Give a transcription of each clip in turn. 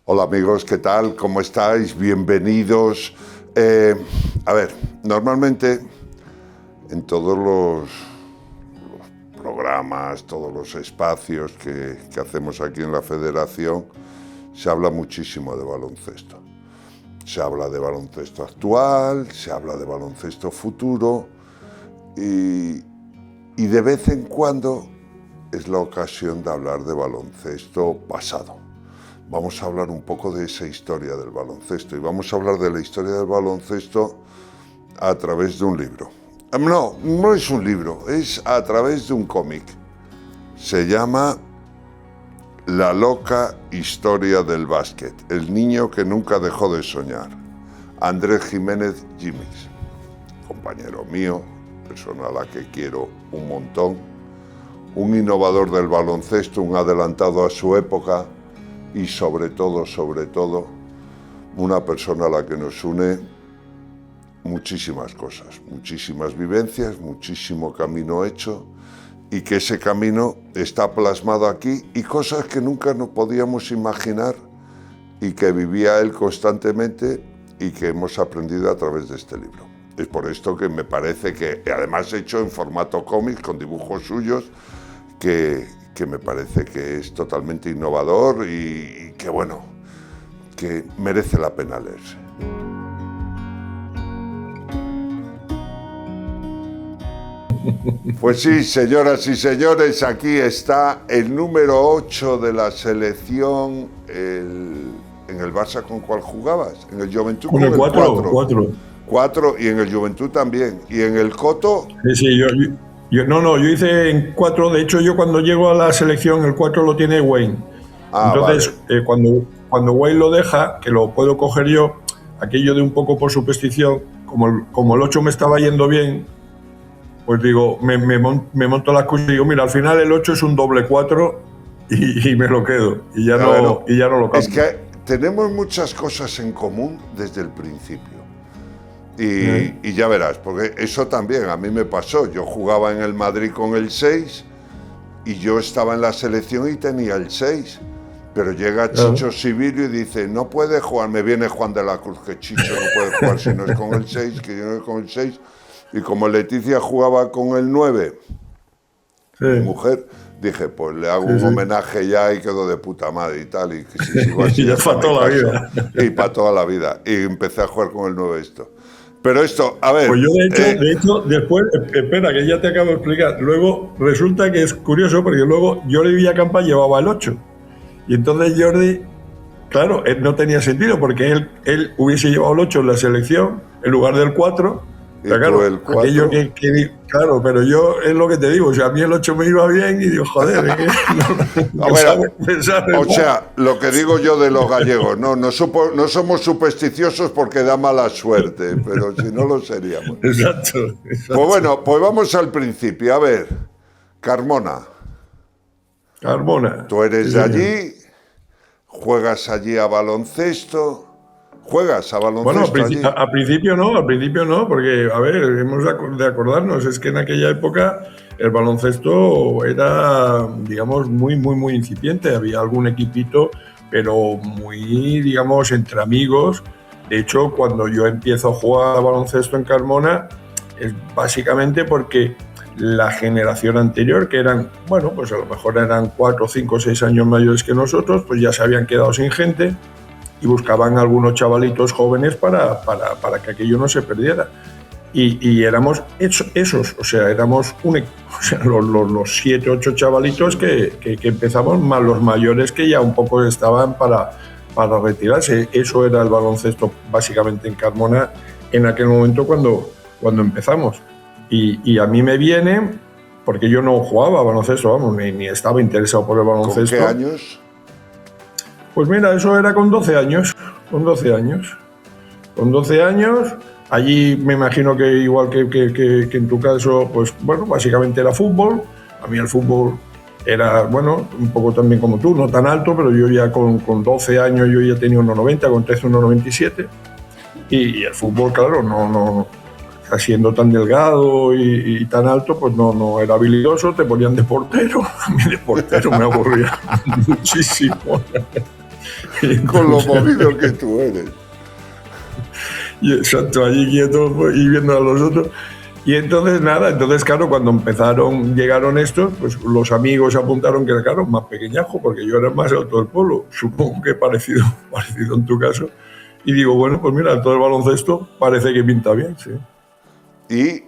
Hola amigos, ¿qué tal? ¿Cómo estáis? Bienvenidos. Normalmente en todos los programas, todos los espacios que hacemos aquí en la Federación, se habla muchísimo de baloncesto. Se habla de baloncesto actual, se habla de baloncesto futuro y de vez en cuando es la ocasión de hablar de baloncesto pasado. Vamos a hablar un poco de esa historia del baloncesto y vamos a hablar de la historia del baloncesto a través de un libro. No es un libro, es a través de un cómic. Se llama La loca historia del básquet, el niño que nunca dejó de soñar. Andrés Jiménez Jimmix, compañero mío, persona a la que quiero un montón, un innovador del baloncesto, un adelantado a su época, y sobre todo, una persona a la que nos une muchísimas cosas, muchísimas vivencias, muchísimo camino hecho, y que ese camino está plasmado aquí, y cosas que nunca nos podíamos imaginar, y que vivía él constantemente, y que hemos aprendido a través de este libro. Es por esto que me parece que, además hecho en formato cómic, con dibujos suyos, que me parece que es totalmente innovador y que, bueno, que merece la pena leerse. Pues sí, señoras y señores, aquí está el número 8 de la selección. ¿En el Barça con cuál jugabas? ¿En el Juventud? Con el 4. 4, y en el Juventud también. ¿Y en el Coto? Sí, yo hice en 4. De hecho, yo cuando llego a la selección, el 4 lo tiene Wayne. Entonces, vale. Cuando Wayne lo deja, que lo puedo coger yo, aquello de un poco por superstición, como el 8 me estaba yendo bien, pues digo, me monto la excusa y digo, mira, al final el 8 es un doble 4 y me lo quedo. Y ya no lo cambio. Es que tenemos muchas cosas en común desde el principio. Y ya verás, porque eso también a mí me pasó. Yo jugaba en el Madrid con el 6 y yo estaba en la selección y tenía el 6. Pero llega Chicho Sibilio y dice, no puede jugar. Me viene Juan de la Cruz, que Chicho no puede jugar si no es con el 6, que yo no es con el 6. Y como Leticia jugaba con el 9, mi mujer, dije, pues le hago un homenaje ya y quedó de puta madre y tal. Y que si sigo así, y ya para toda la vida. Y para toda la vida. Y empecé a jugar con el 9 esto. Pero esto, a ver... Pues yo de hecho, después, espera, que ya te acabo de explicar. Luego, resulta que es curioso, porque luego Jordi Villacampa llevaba el 8. Y entonces Jordi, claro, no tenía sentido, porque él hubiese llevado el 8 en la selección, en lugar del 4. Pero claro, el 4. Aquello claro, pero yo es lo que te digo, o sea, a mí el 8 me iba bien y digo, joder, o sea, lo que digo yo de los gallegos, no somos supersticiosos porque da mala suerte, pero si no lo seríamos. Exacto. Pues bueno, pues vamos al principio. A ver, Carmona. Tú eres de allí, juegas allí a baloncesto. ¿Juegas a baloncesto? Bueno, al principio no, porque, a ver, hemos de acordarnos, es que en aquella época el baloncesto era, digamos, muy, muy, muy incipiente. Había algún equipito, pero muy, digamos, entre amigos. De hecho, cuando yo empiezo a jugar a baloncesto en Carmona, es básicamente porque la generación anterior, que eran, bueno, pues a lo mejor eran 4, 5, 6 años mayores que nosotros, pues ya se habían quedado sin gente y buscaban algunos chavalitos jóvenes para que aquello no se perdiera. Y éramos esos, o sea, éramos los 7, 8 chavalitos que empezamos, más los mayores que ya un poco estaban para retirarse. Eso era el baloncesto básicamente en Carmona en aquel momento cuando empezamos. Y a mí me viene, porque yo no jugaba a baloncesto, vamos, ni estaba interesado por el baloncesto. ¿Con qué años? Pues mira, eso era con 12 años. Con 12 años, allí me imagino que igual que en tu caso, pues bueno, básicamente era fútbol. A mí el fútbol era, bueno, un poco también como tú, no tan alto, pero yo ya con 12 años yo ya tenía 1,90, con 13 1,97. Y el fútbol, claro, no siendo tan delgado y tan alto, pues no era habilidoso, te ponían de portero. A mí de portero me aburría muchísimo. Con lo movido que tú eres. Y exacto, allí quietos y viendo a los otros. Y entonces nada, claro, cuando llegaron estos, pues los amigos apuntaron que era, claro, más pequeñajo, porque yo era más alto del pueblo, supongo que parecido en tu caso. Y digo, bueno, pues mira, todo el baloncesto parece que pinta bien, sí. Y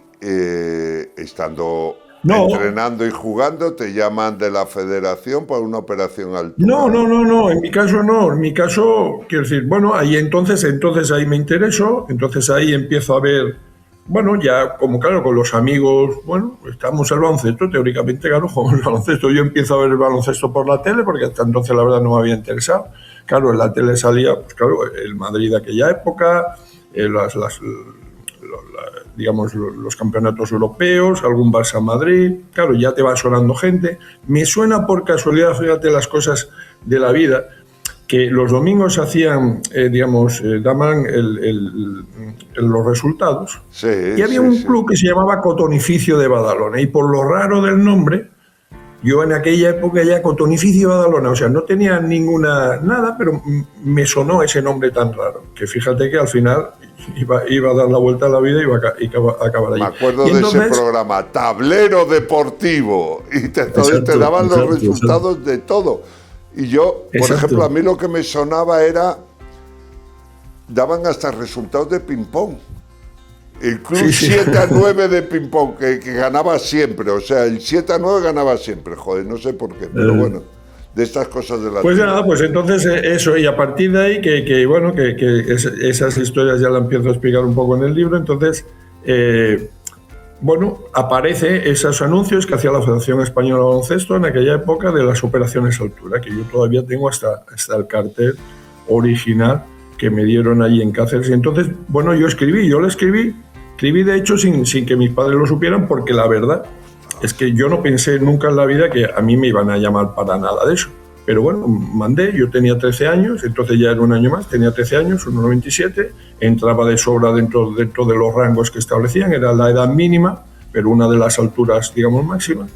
estando entrenando y jugando, ¿te llaman de la federación para una operación altura? No, en mi caso no. En mi caso, quiero decir, bueno, ahí entonces ahí me interesó, entonces ahí empiezo a ver, bueno, ya como claro, con los amigos, bueno, estamos en el baloncesto, teóricamente, claro, jugamos el baloncesto. Yo empiezo a ver el baloncesto por la tele, porque hasta entonces la verdad no me había interesado. Claro, en la tele salía, pues claro, el Madrid de aquella época, digamos, los campeonatos europeos, algún Barça Madrid, claro, ya te va sonando gente. Me suena por casualidad, fíjate las cosas de la vida, que los domingos hacían, daban los resultados. Sí, y había un club que se llamaba Cotonificio de Badalona, y por lo raro del nombre, yo en aquella época ya Cotonificio de Badalona, o sea, no tenía nada, pero me sonó ese nombre tan raro, que fíjate que al final iba a dar la vuelta a la vida y iba a acabar allí. Me acuerdo de ese programa, Tablero Deportivo, y te daban los resultados de todo. Y yo, por ejemplo, a mí lo que me sonaba era, daban hasta resultados de ping-pong. El club 7-9 de ping-pong, que ganaba siempre, o sea, el 7-9 ganaba siempre, joder, no sé por qué, pero bueno, de estas cosas de la Pues nada, pues entonces eso, y a partir de ahí, que esas historias ya las empiezo a explicar un poco en el libro, entonces, aparece esos anuncios que hacía la Federación Española de Baloncesto en aquella época de las operaciones altura, que yo todavía tengo hasta el cartel original que me dieron allí en Cáceres. Y entonces, yo le escribí de hecho sin que mis padres lo supieran, porque la verdad es que yo no pensé nunca en la vida que a mí me iban a llamar para nada de eso. Pero bueno, mandé, yo tenía 13 años, entonces ya era un año más, tenía 13 años, 1,97, entraba de sobra dentro de los rangos que establecían, era la edad mínima, pero una de las alturas, digamos, máximas,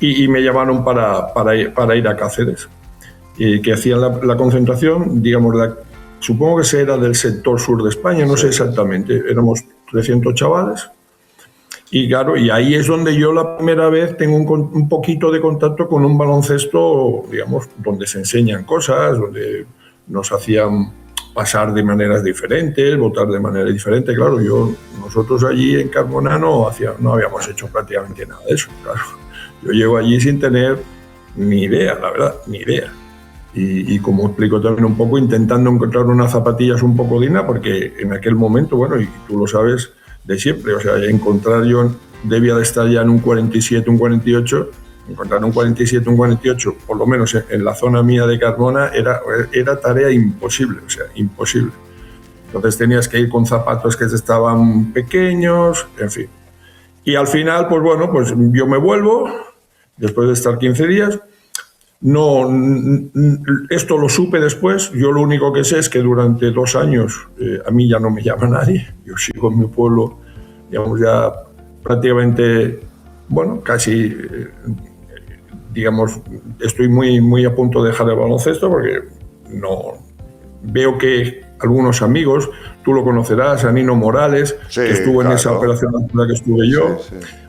y me llamaron para ir a Cáceres, que hacían la concentración, digamos, supongo que era del sector sur de España, no sé exactamente, éramos 300 chavales. Y claro, y ahí es donde yo la primera vez tengo un poquito de contacto con un baloncesto, digamos, donde se enseñan cosas, donde nos hacían pasar de maneras diferentes, votar de manera diferente. Claro, nosotros allí en Carmona no habíamos hecho prácticamente nada de eso. Claro, yo llego allí sin tener ni idea, la verdad, ni idea. Y como explico también un poco, intentando encontrar unas zapatillas un poco dignas, porque en aquel momento, y tú lo sabes de siempre, o sea, yo debía de estar ya en un 47, un 48, encontrar un 47, un 48, por lo menos en la zona mía de Carmona, era tarea imposible, o sea, imposible. Entonces tenías que ir con zapatos que estaban pequeños, en fin. Y al final, pues yo me vuelvo, después de estar 15 días, esto lo supe después. Yo lo único que sé es que durante 2 años a mí ya no me llama nadie. Yo sigo en mi pueblo, digamos, ya prácticamente, casi, digamos, estoy muy, muy a punto de dejar el baloncesto, porque no veo que algunos amigos, tú lo conocerás, a Nino Morales, que estuvo en esa operación en la que estuve yo,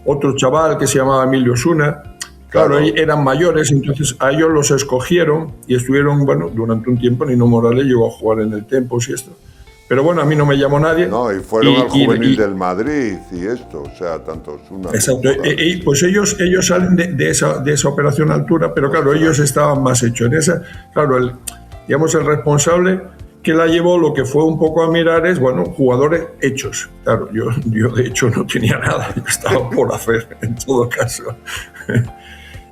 otro chaval que se llamaba Emilio Osuna. Claro, eran mayores, entonces a ellos los escogieron y estuvieron, durante un tiempo. Nino Morales llegó a jugar en el Tempos y esto. Pero a mí no me llamó nadie. No, y fueron al juvenil del Madrid y esto, o sea, tantos. Exacto, pues ellos salen de esa operación altura, pero claro, ellos estaban más hechos. En esa, claro, el responsable que la llevó, lo que fue un poco a mirar es, jugadores hechos. Claro, yo de hecho no tenía nada, yo estaba por hacer, en todo caso.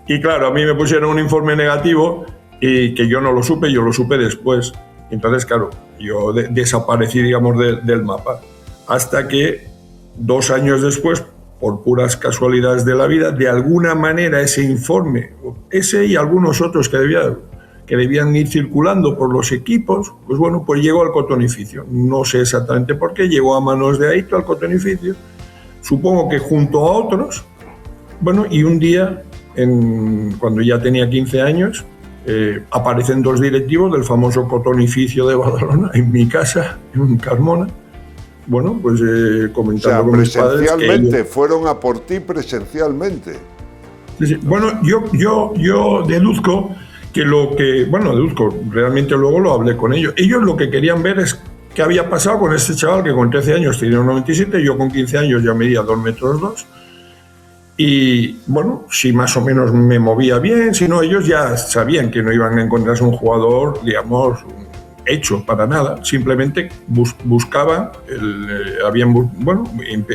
Y claro, a mí me pusieron un informe negativo y que yo no lo supe, yo lo supe después. Entonces, claro, yo desaparecí, digamos, del mapa. Hasta que 2 años después, por puras casualidades de la vida, de alguna manera ese informe, ese y algunos otros que debían ir circulando por los equipos, pues llegó al Cotonificio. No sé exactamente por qué, llegó a manos de Aito al Cotonificio, supongo que junto a otros. Y un día, cuando ya tenía 15 años, aparecen 2 directivos del famoso cotonificio de Badalona en mi casa, en Carmona. Bueno, pues comentando con mis padres. Presencialmente, fueron a por ti presencialmente. Sí. Bueno, yo deduzco deduzco, realmente luego lo hablé con ellos. Ellos lo que querían ver es qué había pasado con este chaval que con 13 años tenía 1,97, yo con 15 años ya medía 2,2 metros. Y bueno, si más o menos me movía bien, si no, ellos ya sabían que no iban a encontrarse un jugador, digamos, hecho para nada. Simplemente buscaban,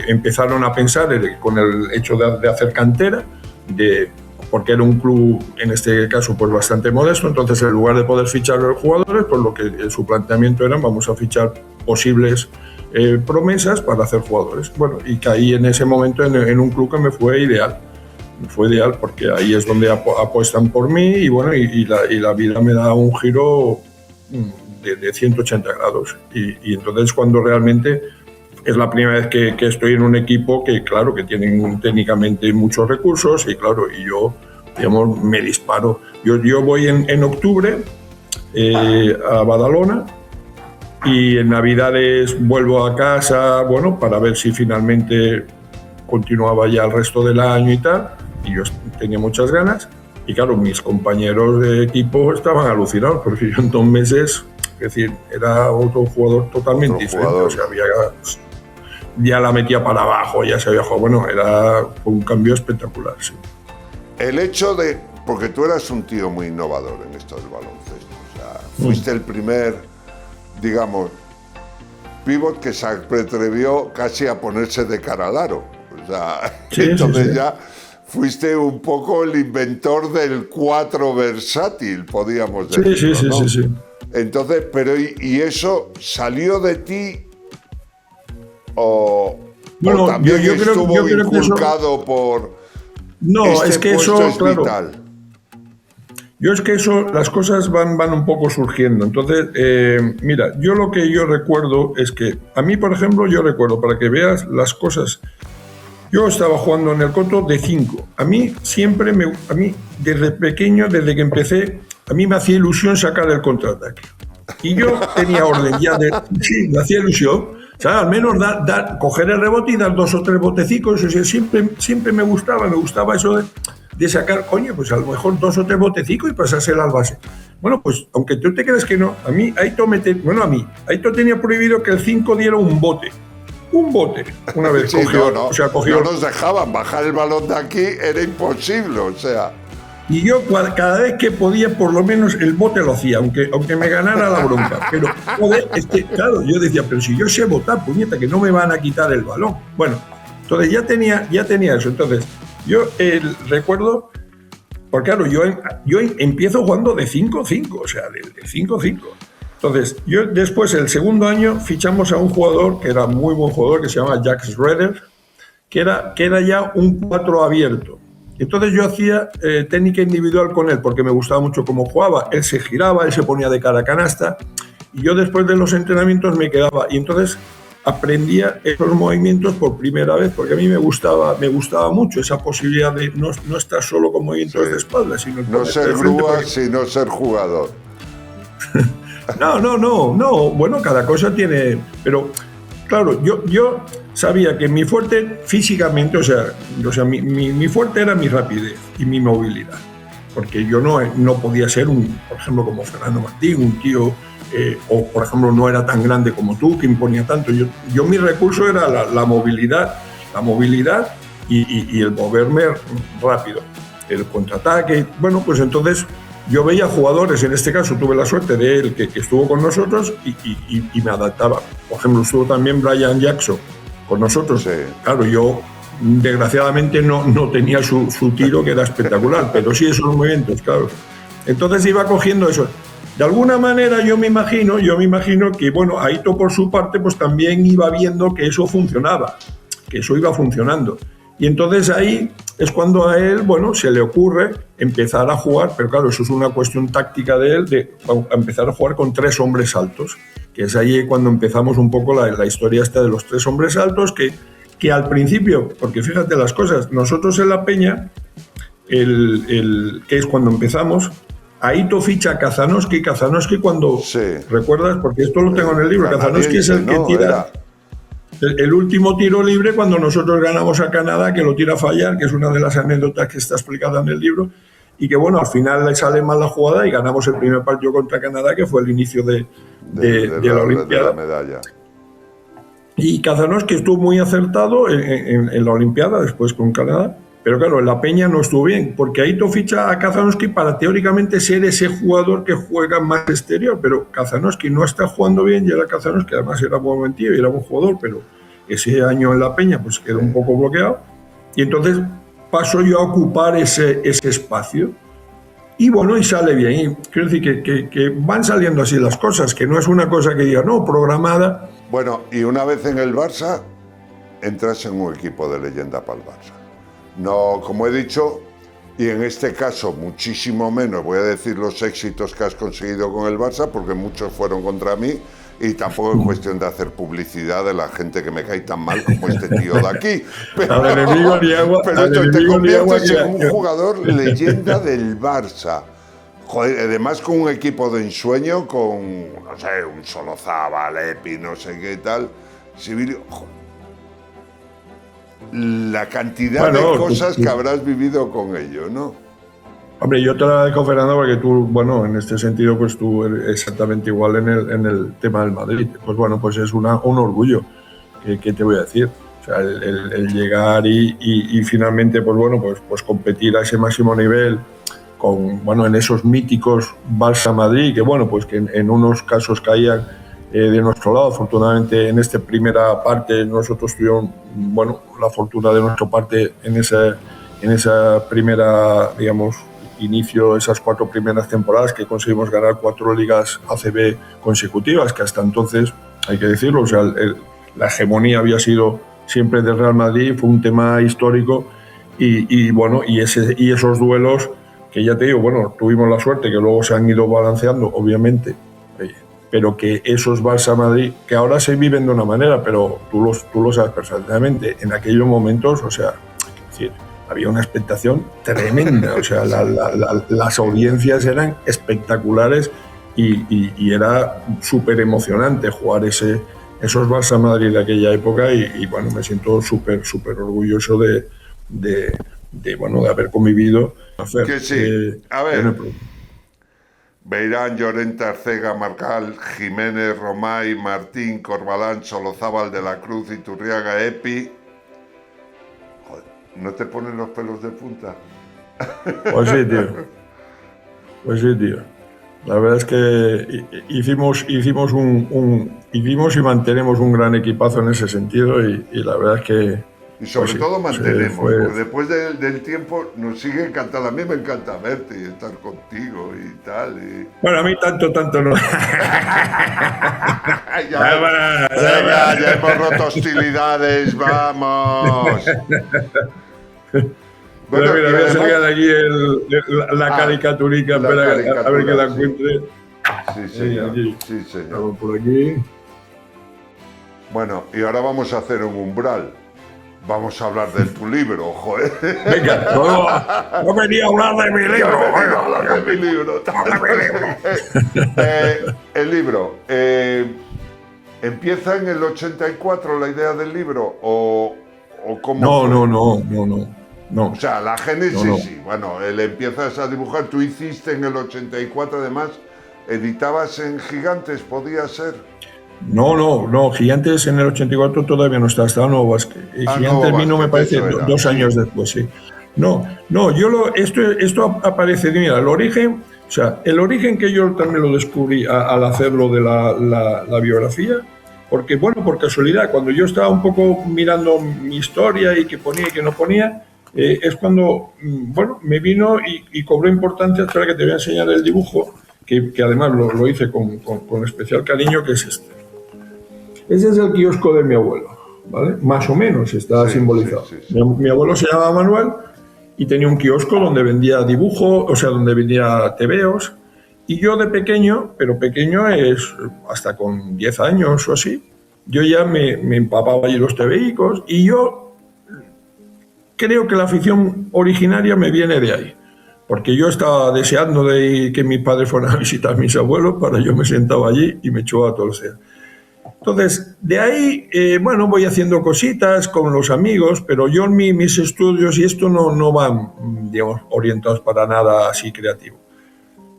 empezaron a pensar con el hecho de hacer cantera, porque era un club, en este caso, pues bastante modesto. Entonces, en lugar de poder fichar a los jugadores, pues lo que su planteamiento era, vamos a fichar posibles promesas para hacer jugadores. Bueno, y caí en ese momento en un club que me fue ideal. Me fue ideal porque ahí es donde apuestan por mí y bueno, y la vida me da un giro de 180 grados. Y entonces cuando realmente es la primera vez que estoy en un equipo que, claro, que tienen técnicamente muchos recursos y, claro, y yo, digamos, me disparo. Yo voy en octubre a Badalona y en Navidades vuelvo a casa, bueno, para ver si finalmente continuaba ya el resto del año y tal. Y yo tenía muchas ganas. Y, claro, mis compañeros de equipo estaban alucinados porque yo en 2 meses, es decir, era otro jugador totalmente diferente. O sea, ya la metía para abajo, ya se había jugado. Bueno, era un cambio espectacular, sí. El hecho de... Porque tú eras un tío muy innovador en esto del baloncesto. O sea, fuiste el primer, digamos, pívot que se atrevió casi a ponerse de cara al aro. O sea, sí, entonces sí. Ya fuiste un poco el inventor del 4 versátil, podríamos decir. Sí, ¿no? Sí. Entonces, pero ¿y eso salió de ti? O también yo estuvo inculcado eso, por... No, es que eso, es claro, vital. Yo es que eso, las cosas van un poco surgiendo. Entonces, mira, yo lo que yo recuerdo es que, a mí, por ejemplo, yo recuerdo, para que veas las cosas, yo estaba jugando en el coto de 5. A mí siempre, desde pequeño, desde que empecé, a mí me hacía ilusión sacar el contraataque. Y yo tenía orden ya sí, me hacía ilusión. O sea, al menos coger el rebote y dar 2 o 3 botecicos. O sea, siempre me gustaba eso de sacar, coño, pues a lo mejor 2 o 3 botecicos y pasársela al base. Bueno, pues aunque tú te creas que no, a mí Aito tenía prohibido que el 5 diera un bote. Una vez sí, cogió, no nos dejaban bajar el balón de aquí, era imposible, o sea. Y yo cada vez que podía, por lo menos el bote lo hacía, aunque me ganara la bronca. Pero, joder, claro, yo decía, pero si yo sé botar, puñeta, que no me van a quitar el balón. Bueno, entonces ya tenía eso. Entonces, yo recuerdo, porque claro, yo empiezo jugando de 5-5, o sea, de 5-5. Entonces, yo después, el segundo año, fichamos a un jugador que era muy buen jugador, que se llama Jack Schroeder, que era ya un 4 abierto. Entonces yo hacía técnica individual con él porque me gustaba mucho cómo jugaba. Él se giraba, él se ponía de cara a canasta y yo después de los entrenamientos me quedaba y entonces aprendía esos movimientos por primera vez porque a mí me gustaba mucho esa posibilidad de no estar solo con movimientos de espalda, sino no ser grúa, sino ser jugador. No, bueno, cada cosa tiene, pero claro, yo sabía que mi fuerte físicamente, o sea mi fuerte era mi rapidez y mi movilidad, porque yo no podía ser por ejemplo, como Fernando Martín, un tío, o por ejemplo no era tan grande como tú, que imponía tanto. Yo mi recurso era la movilidad y el moverme rápido, el contraataque. Bueno, pues entonces yo veía jugadores, en este caso tuve la suerte de él que estuvo con nosotros y me adaptaba. Por ejemplo, estuvo también Brian Jackson con nosotros. Sí. Claro, yo desgraciadamente no tenía su tiro, que era espectacular, pero sí esos movimientos, claro. Entonces iba cogiendo eso. De alguna manera yo me imagino que, bueno, Aito por su parte pues también iba viendo que eso funcionaba, que eso iba funcionando. Y entonces ahí es cuando a él, bueno, se le ocurre empezar a jugar, pero claro, eso es una cuestión táctica de él, de empezar a jugar con 3 hombres altos, que es ahí cuando empezamos un poco la historia esta de los 3 hombres altos, que al principio, porque fíjate las cosas, nosotros en la Peña, que es cuando empezamos, Aito ficha a Kazanowski cuando, Sí. ¿recuerdas? Porque esto lo tengo en el libro. Kazanowski es el que ¿no? tira el último tiro libre cuando nosotros ganamos a Canadá, que lo tira a fallar, que es una de las anécdotas que está explicada en el libro, y que bueno, al final le sale mal la jugada y ganamos el primer partido contra Canadá, que fue el inicio de la Olimpiada. De la medalla. Y Kazanowski estuvo muy acertado en la Olimpiada, después con Canadá, pero claro, en la Peña no estuvo bien, porque Aito ficha a Kazanowski para teóricamente ser ese jugador que juega más exterior, pero Kazanowski no está jugando bien, y era Kazanowski, además era buen momentillo y era buen jugador, pero ese año en la Peña pues quedó un poco bloqueado, y entonces paso yo a ocupar ese espacio. Y bueno, y sale bien. Y quiero decir que van saliendo así las cosas, que no es una cosa que diga, no, programada. Bueno, y una vez en el Barça, entras en un equipo de leyenda para el Barça. No, como he dicho, y en este caso muchísimo menos voy a decir los éxitos que has conseguido con el Barça, porque muchos fueron contra mí, y tampoco es cuestión de hacer publicidad de la gente que me cae tan mal como este tío de aquí. Pero, al enemigo ni agua, pero al te enemigo ni agua conviertes en un que- jugador leyenda del Barça. Joder, además con un equipo de ensueño, con, no sé, un Solozábal, Epi, no sé qué tal, Sibilio. Joder. La cantidad de cosas que habrás vivido con ellos, ¿no? Hombre, yo te lo agradezco, Fernando, porque tú, bueno, en este sentido, pues tú eres exactamente igual en el tema del Madrid. Pues bueno, pues es un orgullo, ¿qué te voy a decir? O sea, el llegar y finalmente, pues bueno, pues competir a ese máximo nivel con, bueno, en esos míticos Barça-Madrid, que bueno, pues que en unos casos caían de nuestro lado. Afortunadamente, en esta primera parte nosotros tuvimos, bueno, la fortuna de nuestra parte en esa primera, digamos, inicio, esas 4 primeras temporadas, que conseguimos ganar 4 ligas ACB consecutivas, que hasta entonces, hay que decirlo, o sea, la hegemonía había sido siempre del Real Madrid, fue un tema histórico, y bueno, y esos duelos que ya te digo, bueno, tuvimos la suerte que luego se han ido balanceando, obviamente, pero que esos Barça-Madrid, que ahora se viven de una manera, pero tú lo sabes perfectamente, en aquellos momentos, o sea, es decir, había una expectación tremenda, o sea, las audiencias eran espectaculares y era súper emocionante jugar esos Barça-Madrid de aquella época, y bueno, me siento súper orgulloso de haber convivido. Que sí. A ver, Beirán, Llorente, Arcega, Marcal, Jiménez, Romay, Martín, Corbalán, Solozábal, de la Cruz, Iturriaga, Epi. Joder, ¿no te ponen los pelos de punta? Pues sí, tío. La verdad es que hicimos y mantenemos un gran equipazo en ese sentido, y la verdad es que... Y sobre pues sí, todo mantenemos, fue... porque después del tiempo nos sigue encantando. A mí me encanta verte y estar contigo y tal. Bueno, a mí tanto no. Ya hemos roto hostilidades, vamos. Bueno, mira, voy a sacar aquí la caricaturica, espera, a ver que la encuentre. Sí, señor. Sí, señor. Estamos por aquí. Bueno, y ahora vamos a hacer un umbral. Vamos a hablar de tu libro, joder. Venga, no venía a hablar de mi libro. El libro. ¿Empieza en el 84 la idea del libro? ¿O cómo? No. O sea, la génesis No. sí. Bueno, él empiezas a dibujar. Tú hiciste en el 84, además, editabas en Gigantes, ¿podía ser? No, Gigantes en el 84 todavía no estaba Nuevo Basket. Gigantes vino, me parece, 2 años después, sí. No, esto aparece, mira, el origen, o sea, el origen que yo también lo descubrí al hacerlo de la biografía, porque, bueno, por casualidad, cuando yo estaba un poco mirando mi historia y que ponía y que no ponía, es cuando, bueno, me vino y cobró importancia. Espera que te voy a enseñar el dibujo, que además lo hice con especial cariño, que es este. Ese es el kiosco de mi abuelo, ¿vale? Más o menos está simbolizado. Sí. Mi abuelo se llamaba Manuel y tenía un kiosco donde vendía dibujo, o sea, donde vendía tebeos. Y yo de pequeño, pero pequeño es hasta con 10 años o así, yo ya me empapaba allí los tebeicos, y yo creo que la afición originaria me viene de ahí. porque yo estaba deseando que mis padres fueran a visitar a mis abuelos, para yo me sentaba allí y me echaba a torcer. Entonces, de ahí, bueno, voy haciendo cositas con los amigos, pero yo en mis estudios y esto no van, digamos, orientados para nada así creativo.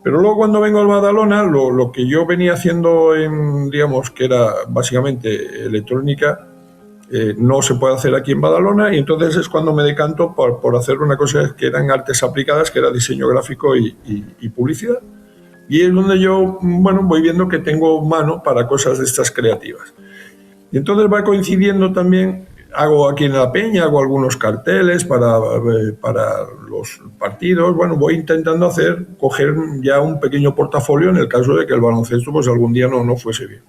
Pero luego cuando vengo al Badalona, lo que yo venía haciendo, digamos, que era básicamente electrónica, no se puede hacer aquí en Badalona, y entonces es cuando me decanto por hacer una cosa que eran artes aplicadas, que era diseño gráfico y publicidad. Y es donde yo, bueno, voy viendo que tengo mano para cosas de estas creativas. Y entonces va coincidiendo también, hago aquí en La Peña, hago algunos carteles para los partidos. Bueno, voy intentando coger ya un pequeño portafolio en el caso de que el baloncesto pues algún día no fuese bien.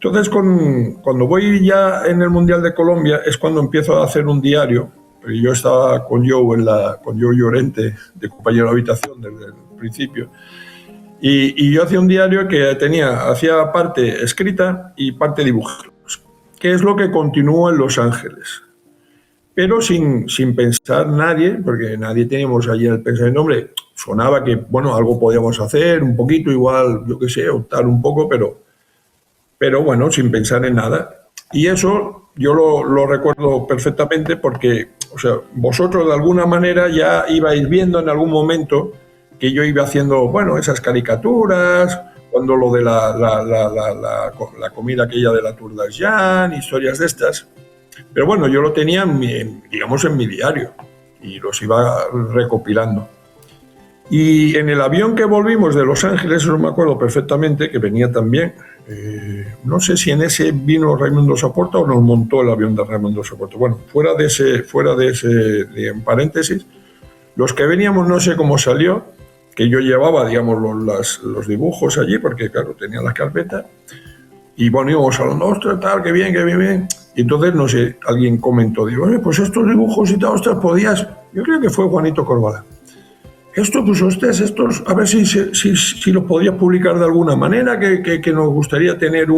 Entonces, cuando voy ya en el Mundial de Colombia, es cuando empiezo a hacer un diario. Yo estaba con Joe Llorente, de compañero de habitación desde el principio. Y yo hacía un diario que hacía parte escrita y parte dibujados, que es lo que continúa en Los Ángeles. Pero sin pensar nadie, porque nadie teníamos allí el pensamiento, hombre, sonaba que, bueno, algo podíamos hacer, un poquito igual, yo qué sé, optar un poco, pero bueno, sin pensar en nada. Y eso yo lo recuerdo perfectamente porque, o sea, vosotros de alguna manera ya ibais viendo en algún momento que yo iba haciendo, bueno, esas caricaturas, cuando lo de la comida aquella de la Tour d'Argent, historias de estas. Pero bueno, yo lo tenía, digamos, en mi diario y los iba recopilando. Y en el avión que volvimos de Los Ángeles, no me acuerdo perfectamente, que venía también, no sé si en ese vino Raimundo Saporta o nos montó el avión de Raimundo Saporta. Bueno, fuera de ese en paréntesis, los que veníamos no sé cómo salió, que yo llevaba, digamos, los dibujos allí, porque claro, tenía la carpeta, y bueno, íbamos hablando, ostras, tal, qué bien, qué bien, bien. Y entonces, no sé, alguien comentó, digo, pues estos dibujos y tal, ostras, podías, yo creo que fue Juanito Corvala. Esto, pues ustedes, estos, a ver si los podías publicar de alguna manera, que nos gustaría tener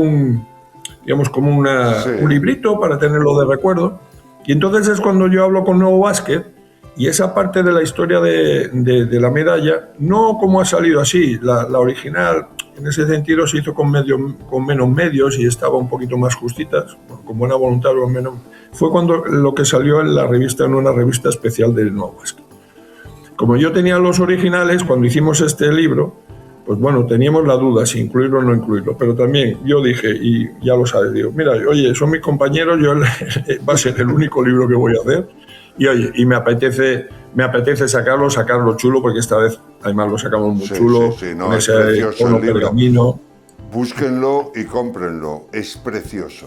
digamos, como un librito para tenerlo de recuerdo. Y entonces es cuando yo hablo con Nuevo Básquet, y esa parte de la historia de la medalla, no como ha salido así, la original, en ese sentido se hizo con menos medios y estaba un poquito más justitas, con buena voluntad, o menos. Fue cuando lo que salió en una revista especial del Nuevo Básquet. Como yo tenía los originales, cuando hicimos este libro, pues bueno, teníamos la duda si incluirlo o no incluirlo, pero también yo dije, y ya lo sabes, digo, mira, oye, son mis compañeros, va a ser el único libro que voy a hacer, y oye, y me apetece sacarlo chulo, porque esta vez además lo sacamos muy chulo, no, con ese tono pergamino. Búsquenlo y cómprenlo, es precioso.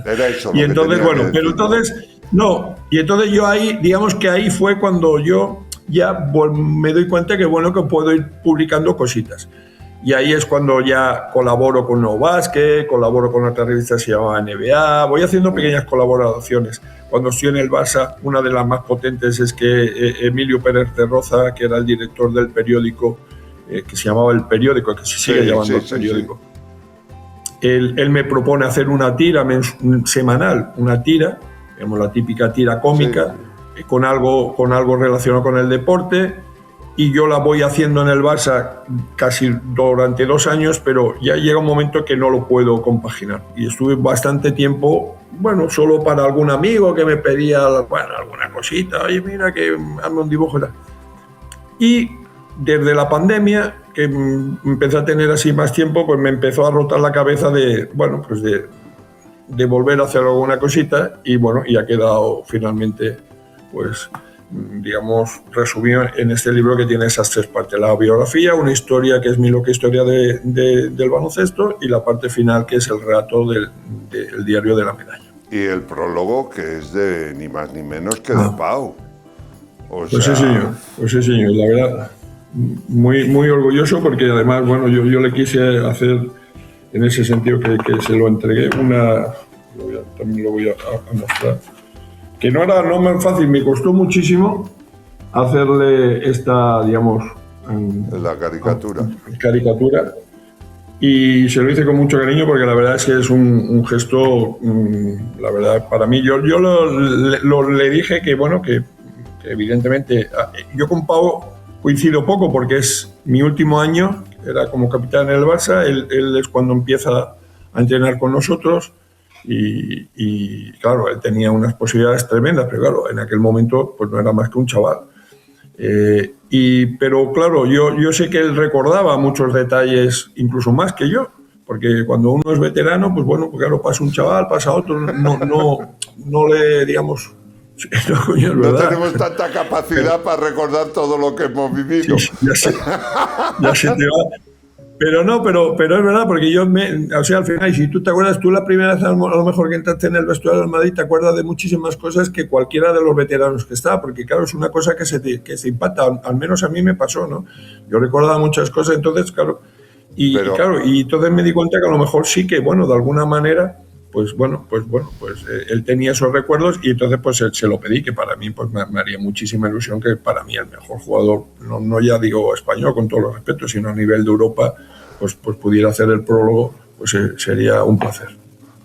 Era eso. Y entonces, bueno, pero entonces, no, y entonces yo ahí, digamos que ahí fue cuando yo ya me doy cuenta que bueno, que puedo ir publicando cositas. Y ahí es cuando ya colaboro con Nuevo Básquet, colaboro con otra revista que se llama NBA, voy haciendo pequeñas colaboraciones. Cuando estoy en el Barça, una de las más potentes es que Emilio Pérez de Roza, que era el director del periódico, que se llamaba El Periódico, que se sigue llamando El Periódico, él me propone hacer una tira semanal, una tira, digamos la típica tira cómica, con algo relacionado con el deporte, y yo la voy haciendo en el Barça casi durante 2 años, pero ya llega un momento que no lo puedo compaginar. Y estuve bastante tiempo, bueno, solo para algún amigo que me pedía, bueno, alguna cosita, oye, mira, que hazme un dibujo y tal. Y desde la pandemia, que empecé a tener así más tiempo, pues me empezó a rotar la cabeza de volver a hacer alguna cosita, y bueno, y ha quedado finalmente, pues, digamos, resumido en este libro que tiene esas 3 partes: la biografía, una historia que es mi loca historia del baloncesto, y la parte final que es el relato del diario de la medalla. Y el prólogo, que es de ni más ni menos que de Pau. Pues sí, señor, la verdad, muy, muy orgulloso, porque además, bueno, yo le quise hacer en ese sentido que se lo entregué también lo voy a mostrar, que no es muy fácil, me costó muchísimo hacerle esta, digamos, la caricatura, y se lo hice con mucho cariño, porque la verdad es que es un gesto, la verdad, para mí, yo le dije que bueno, que evidentemente, yo con Pau coincido poco porque es mi último año, era como capitán en el Barça, él es cuando empieza a entrenar con nosotros y claro, él tenía unas posibilidades tremendas, pero claro, en aquel momento pues no era más que un chaval. Pero claro, yo sé que él recordaba muchos detalles, incluso más que yo, porque cuando uno es veterano, pues bueno, pues claro, pasa un chaval, pasa otro, no le, digamos, no, coño, no tenemos tanta capacidad para recordar todo lo que hemos vivido. Sí, ya se te va. Pero no, pero es verdad, porque o sea, al final, si tú te acuerdas, tú la primera vez a lo mejor que entraste en el vestuario del Madrid, te acuerdas de muchísimas cosas que cualquiera de los veteranos que está, porque claro, es una cosa que se impacta, al menos a mí me pasó, ¿no? Yo recordaba muchas cosas, entonces, claro, y entonces me di cuenta que a lo mejor sí que, bueno, de alguna manera, pues él tenía esos recuerdos y entonces pues se lo pedí, que para mí pues me haría muchísima ilusión que para mí el mejor jugador, no ya digo español con todos los respetos, sino a nivel de Europa, pues pudiera hacer el prólogo, pues sería un placer.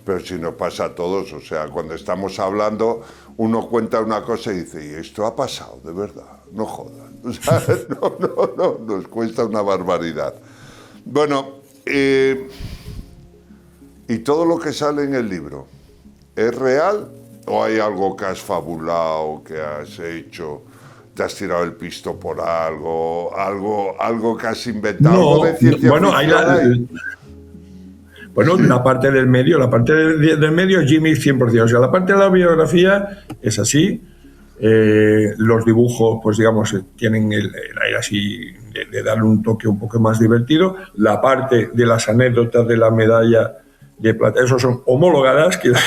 Pero si nos pasa a todos, o sea, cuando estamos hablando, uno cuenta una cosa y dice, y esto ha pasado, de verdad, no jodan. O sea, no, nos cuesta una barbaridad. Bueno, ¿y todo lo que sale en el libro es real o hay algo que has fabulado, que has hecho, te has tirado el pisto por algo que has inventado? No, ¿Algo de ciencia ficción? Bueno, la parte del medio es Jimmy 100%. O sea, la parte de la biografía es así. Los dibujos, pues digamos, tienen el aire así de darle un toque un poco más divertido. La parte de las anécdotas de la medalla de plata, esos son homologadas, porque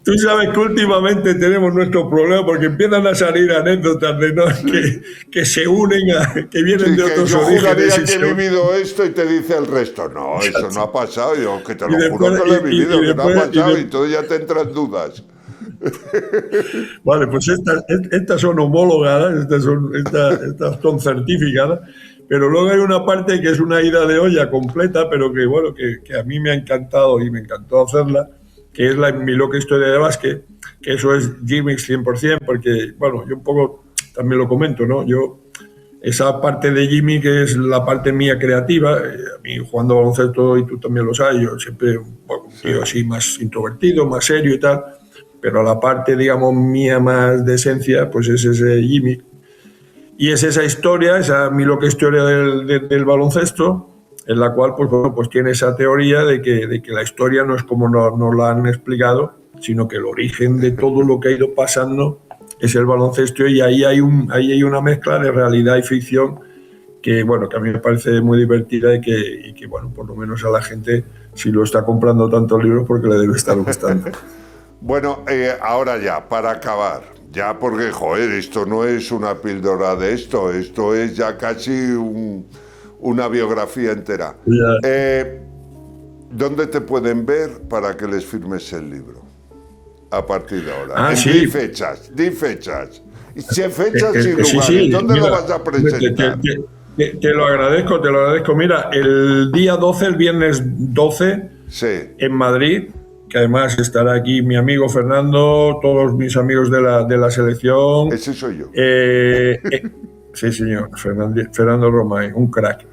tú sabes que últimamente tenemos nuestro problema porque empiezan a salir anécdotas de que se unen, que vienen de otros yo orígenes. Yo juraría que he vivido esto y te dice el resto, no, eso no ha pasado, yo que te lo juro que lo he vivido, que no ha pasado y todo ya te entran dudas. Vale, pues estas son homologadas, estas son certificadas, pero luego hay una parte que es una ida de olla completa, pero que bueno, que a mí me ha encantado y me encantó hacerla, que es mi loca historia de básquet, que eso es Gmix 100%, porque bueno, yo un poco también lo comento, ¿no? Esa parte de Jimmy, que es la parte mía creativa, a mí jugando baloncesto, y tú también lo sabes, yo siempre un tío así más introvertido, más serio y tal, pero la parte, digamos, mía más de esencia, pues es ese Jimmy. Y es esa historia, mi loca historia del baloncesto, en la cual pues, bueno, pues tiene esa teoría de que la historia no es como nos la han explicado, sino que el origen de todo lo que ha ido pasando es el baloncesto, y ahí hay una mezcla de realidad y ficción que, bueno, que a mí me parece muy divertida y que bueno, por lo menos a la gente, si lo está comprando tantos libros, porque le debe estar gustando. Bueno, ahora ya, para acabar, ya porque, joder, esto no es una píldora de esto es ya casi una biografía entera. ¿Dónde te pueden ver para que les firmes el libro? A partir de ahora. Sí. Di fechas. Fechas y lugares. Sí. ¿Dónde Mira, lo vas a presentar? Te lo agradezco. Mira, el día 12, el viernes 12, sí, en Madrid, que además estará aquí mi amigo Fernando, todos mis amigos de la selección. Ese soy yo. Sí, señor, Fernando Romay, un crack.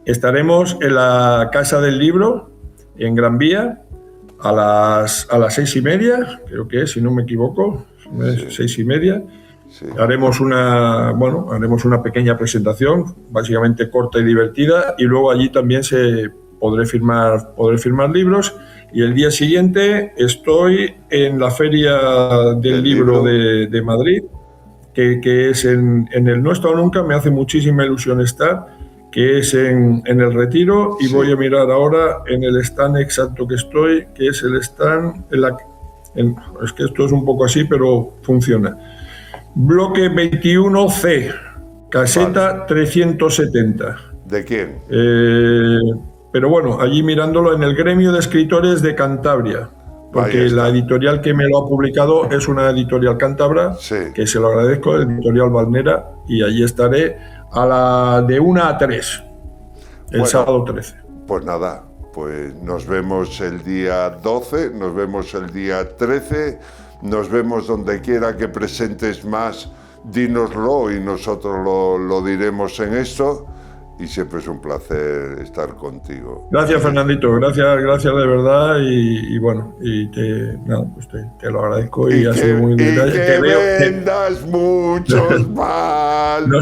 Estaremos en la Casa del Libro, en Gran Vía, a las 6:30, creo que es, si no me equivoco, 6:30. Sí. Haremos una pequeña presentación, básicamente corta y divertida, y luego allí también podré firmar libros. Y el día siguiente estoy en la Feria del Libro de Madrid, que es en el No he estado nunca, me hace muchísima ilusión estar, que es en el Retiro, y voy a mirar ahora en el stand exacto que estoy, que es el stand, es que esto es un poco así, pero funciona. Bloque 21C, caseta 370. ¿De quién? Pero bueno, allí mirándolo en el Gremio de Escritores de Cantabria, porque la editorial que me lo ha publicado es una editorial cántabra, que se lo agradezco, editorial Valnera, y allí estaré de 1 a 3, el sábado 13. Pues nada, pues nos vemos el día 12, nos vemos el día 13, nos vemos donde quiera que presentes más, dínoslo y nosotros lo diremos en esto. Y siempre es un placer estar contigo. Gracias, Fernandito, gracias de verdad y bueno, pues te lo agradezco y ha sido muy y bien. que vendas muchos más. No,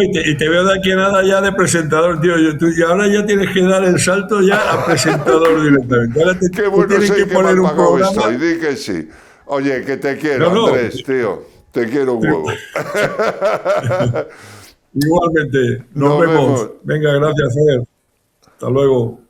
y te veo de aquí a nada ya de presentador, tío. Y ahora ya tienes que dar el salto ya a presentador directamente. Ahora Qué bueno tienes que poner un programa. Estoy, di que sí. Oye, que te quiero, Andrés, tío. Te quiero un huevo. Igualmente, nos vemos. Venga, gracias, Fer. Hasta luego.